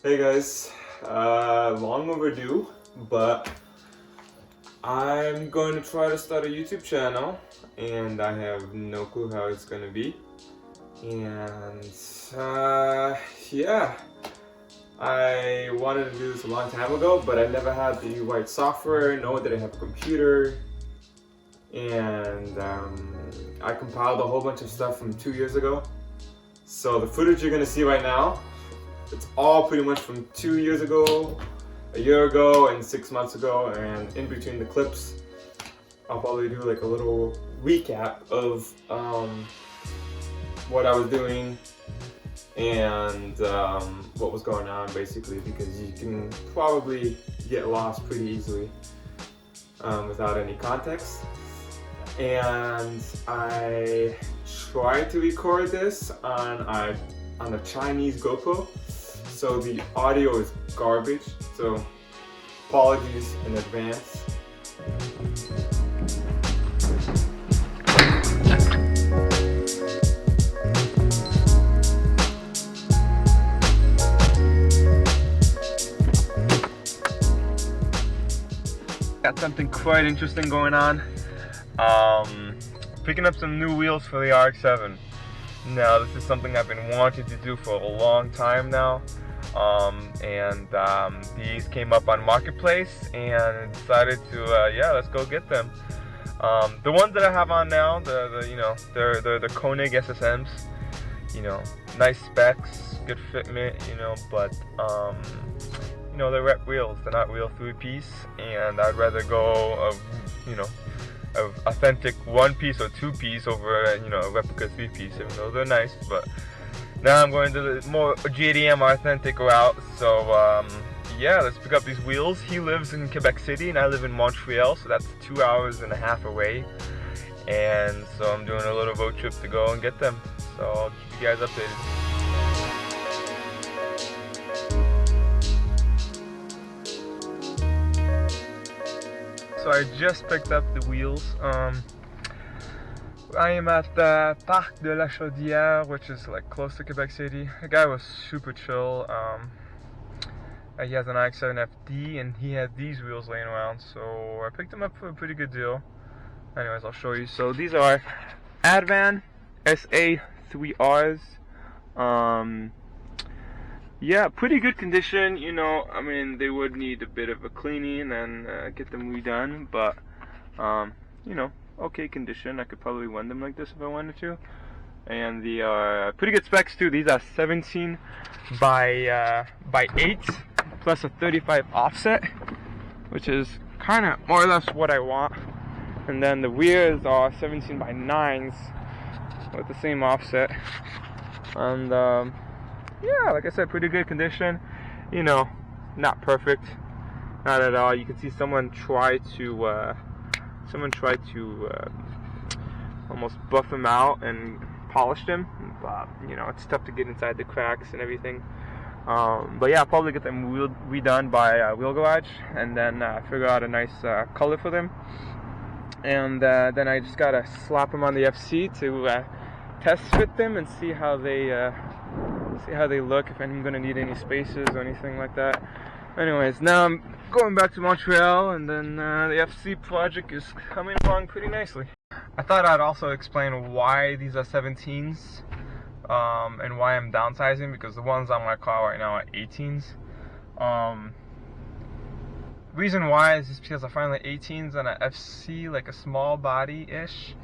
Hey guys, long overdue, but I'm going to try to start a YouTube channel, and I have no clue how it's going to be. And yeah, I wanted to do this a long time ago, but I never had the right software, nor did I have a computer. And I compiled a whole bunch of stuff from 2 years ago. So the footage you're going to see right now, it's all pretty much from 2 years ago, a year ago, and 6 months ago. And in between the clips, I'll probably do like a little recap of what I was doing and what was going on, basically, because you can probably get lost pretty easily without any context. And I tried to record this on a Chinese GoPro, so the audio is garbage, so apologies in advance. Got something quite interesting going on. Picking up some new wheels for the RX7. Now, this is something I've been wanting to do for a long time now. These came up on Marketplace, and decided to let's go get them. The ones that I have on now, they're the Koenig SSMs. Nice specs, good fitment, but they're rep wheels. They're not real 3-piece, and I'd rather go of authentic 1-piece or 2-piece over a replica 3-piece, even though they're nice. But now I'm going to the more JDM authentic route. So let's pick up these wheels. He lives in Quebec City and I live in Montreal, so that's 2 hours and a half away. And so I'm doing a little road trip to go and get them. So I'll keep you guys updated. So I just picked up the wheels. I am at the Parc de la Chaudière, which is like close to Quebec City. The guy was super chill. He has an rx7 FD and he had these wheels laying around, so I picked them up for a pretty good deal. Anyways, I'll show you. So these are Advan SA3Rs. Yeah, pretty good condition. I mean, they would need a bit of a cleaning and get them redone, but okay condition. I could probably run them like this if I wanted to. And the pretty good specs too. These are 17 by 8 plus a 35 offset, which is kind of more or less what I want. And then the rears are 17 by 9s with the same offset. And yeah, like I said, pretty good condition. Not perfect, not at all. You can see someone try to almost buff them out and polish them, but it's tough to get inside the cracks and everything. But yeah, I'll probably get them redone by Wheel Garage, and then figure out a nice color for them. And then I just gotta slap them on the FC to test fit them and see how they look, if I'm gonna need any spaces or anything like that. Anyways, now I'm going back to Montreal, and then the FC project is coming along pretty nicely. I thought I'd also explain why these are 17s and why I'm downsizing, because the ones on my car right now are 18s. Reason why is just because I find like 18s on an FC, like a small body-ish,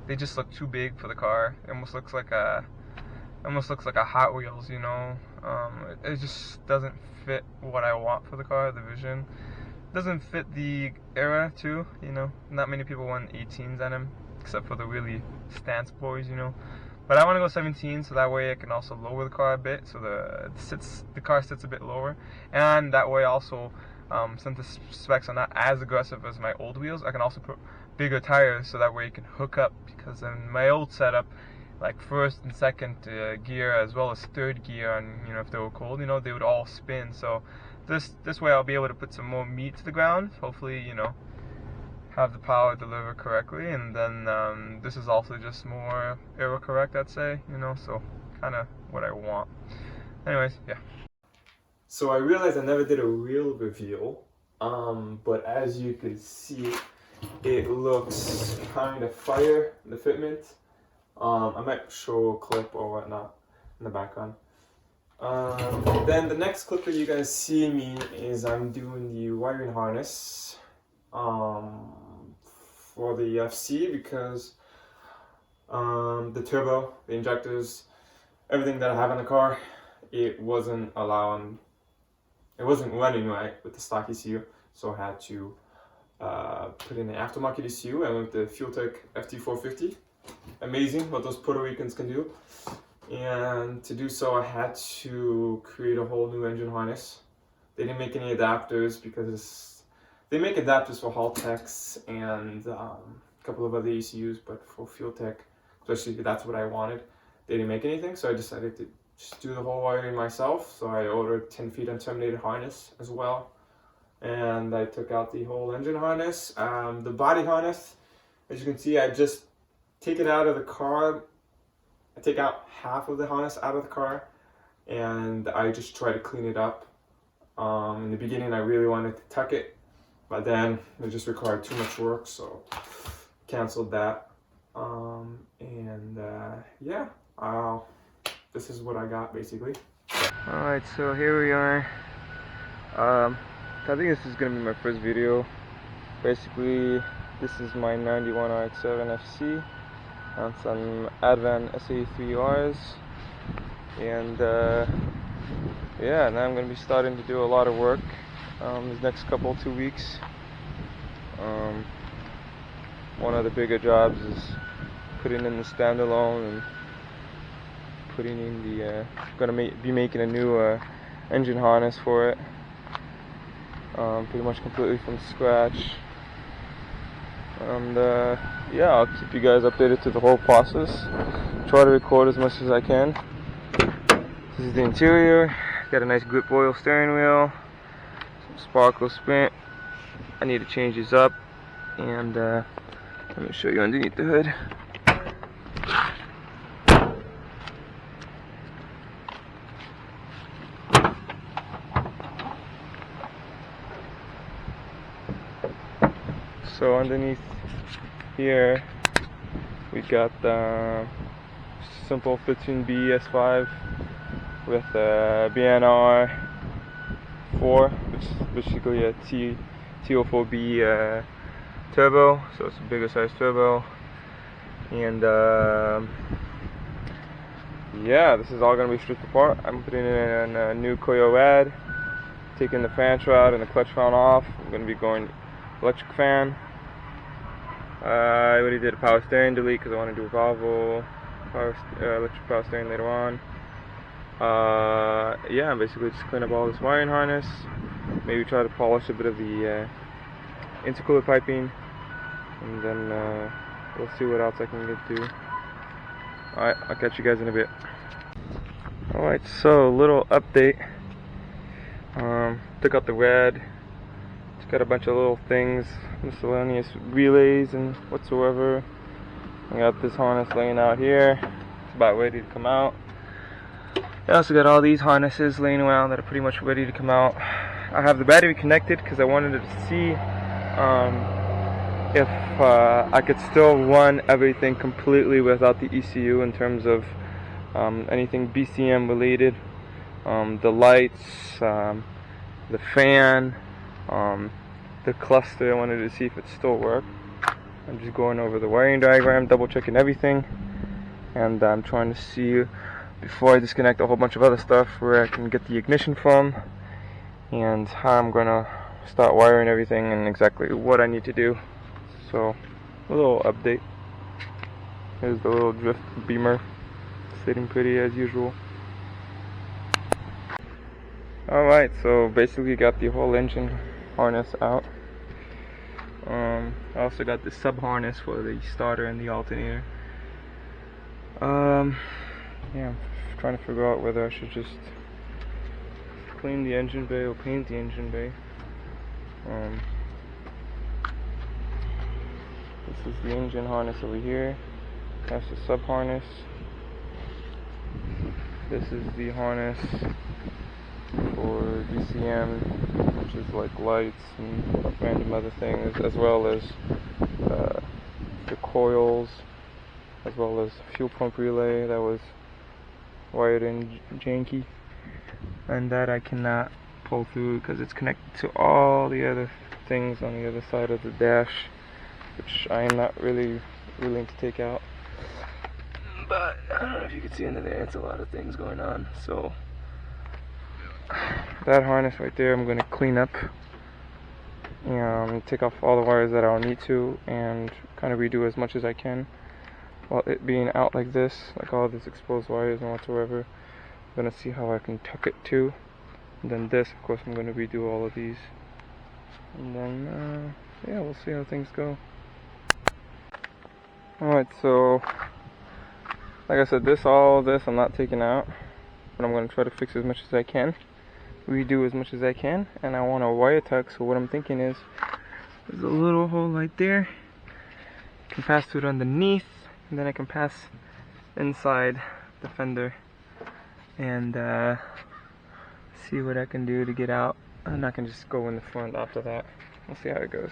they just look too big for the car. It almost looks like a Hot Wheels, it just doesn't fit what I want for the car, the vision. It doesn't fit the era too, not many people want 18s on them, except for the really stance boys, But I want to go 17, so that way I can also lower the car a bit, so the car sits a bit lower, and that way also, since the specs are not as aggressive as my old wheels, I can also put bigger tires, so that way you can hook up, because in my old setup, like first and second gear, as well as third gear, and if they were cold, they would all spin. So this way I'll be able to put some more meat to the ground, hopefully, have the power deliver correctly. And then this is also just more aero correct, I'd say, so kind of what I want. Anyways, yeah. So I realized I never did a real reveal, but as you can see, it looks kind of fire, the fitment. I might show a clip or whatnot in the background. Then the next clip that you guys see me is I'm doing the wiring harness for the FC because the turbo, the injectors, everything that I have in the car, it wasn't running right with the stock ECU, so I had to put in an aftermarket ECU. I went with the FuelTech FT450. Amazing what those Puerto Ricans can do. And to do so, I had to create a whole new engine harness. They didn't make any adapters because they make adapters for Haltex and a couple of other ECUs, but for FuelTech, especially that's what I wanted, they didn't make anything, so I decided to just do the whole wiring myself. So I ordered 10 feet unterminated harness as well, and I took out the whole engine harness. The body harness, as you can see, I just take it out of the car. I take out half of the harness out of the car, and I just try to clean it up. In the beginning, I really wanted to tuck it, but then it just required too much work, so canceled that. Yeah, this is what I got basically. Alright, so here we are. I think this is gonna be my first video. Basically, this is my 91 rx7 FC on some Advan SA3Rs, and yeah, now I'm gonna be starting to do a lot of work these next 2 weeks. One of the bigger jobs is putting in the standalone and putting in the be making a new engine harness for it, pretty much completely from scratch. And yeah, I'll keep you guys updated to the whole process. Try to record as much as I can. This is the interior. Got a nice grip oil steering wheel, some sparkle sprint. I need to change these up, and let me show you underneath the hood. So underneath here we got the simple 15B S5 with a BNR4, which is basically a T04B turbo, so it's a bigger size turbo. And yeah, this is all going to be stripped apart. I'm putting in a new coil rad, taking the fan shroud and the clutch fan off. I'm going to be going electric fan. I already did a power steering delete because I want to do a Volvo electric power steering later on. Yeah, basically just clean up all this wiring harness, maybe try to polish a bit of the intercooler piping, and then we'll see what else I can get to. Alright, I'll catch you guys in a bit. Alright, so little update. Took out the rad. Got a bunch of little things, miscellaneous relays and whatsoever. I got this harness laying out here. It's about ready to come out. I also got all these harnesses laying around that are pretty much ready to come out. I have the battery connected because I wanted to see if I could still run everything completely without the ECU in terms of anything BCM related. The lights, the fan, the cluster. I wanted to see if it still worked. I'm just going over the wiring diagram, double checking everything, and I'm trying to see before I disconnect a whole bunch of other stuff where I can get the ignition from and how I'm gonna start wiring everything and exactly what I need to do. So a little update. Here's the little drift beamer sitting pretty as usual. Alright, so basically got the whole engine harness out. I also got the sub harness for the starter and the alternator. Yeah, I'm trying to figure out whether I should just clean the engine bay or paint the engine bay. This is the engine harness over here. That's the sub harness. This is the harness for DCM, which is like lights and random other things, as well as the coils, as well as fuel pump relay that was wired in janky, and that I cannot pull through because it's connected to all the other things on the other side of the dash, which I am not really willing to take out. But I don't know if you can see under there, it's a lot of things going on. So that harness right there I'm going to clean up and take off all the wires that I don't need to, and kind of redo as much as I can while it being out like this, like all this exposed wires and whatsoever. I'm going to see how I can tuck it to, and then this, of course, I'm going to redo all of these, and then yeah, we'll see how things go. Alright, so like I said, all this I'm not taking out, but I'm going to try to fix as much as I can, redo as much as I can, and I want a wire tuck. So what I'm thinking is, there's a little hole right there, I can pass through it underneath, and then I can pass inside the fender and see what I can do to get out. I'm not going to just go in the front after that. We'll see how it goes.